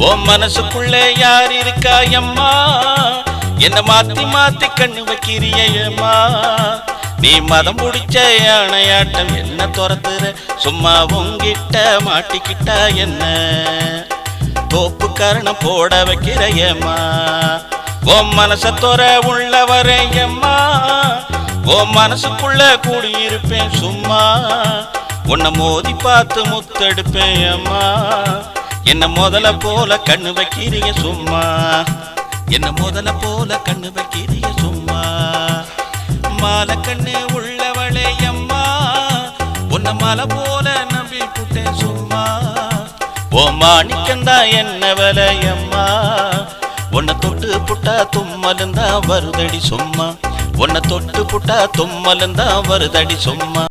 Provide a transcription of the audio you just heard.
உன் மனசுக்குள்ளே யார் இருக்கா அம்மா? என்ன மாத்தி மாத்தி கண்ணு வைக்கிறியம்மா. நீ மதம் பிடிச்ச யானையாட்டம் என்ன துரத்துற? சும்மா உங்கிட்ட மாட்டிக்கிட்டா என்ன? தோப்பு கரணம் போட வைக்கிறையம்மா. உன் மனச தொற உள்ள வரையம்மா. உன் மனசுக்குள்ள கூடியிருப்பேன் சும்மா. உன்னை மோதி பார்த்து முத்தெடுப்பேன் அம்மா. என்ன முதல போல கண்ணு வைக்கிறிய சும்மா. என்ன முதல போல கண்ணு வைக்கிறிய சும்மா. மாலை கண்ணு உள்ளவளே அம்மா. உன்னை மலை போல நம்பி புட்டேன் சும்மா. ஓ மாணிக்கந்தா என்ன விலையம்மா. உன்னை தொட்டு புட்டா தும்மலுந்தா வருதடி சும்மா. உன்னை தொட்டு புட்டா தும்மலுந்தா வருதடி சும்மா.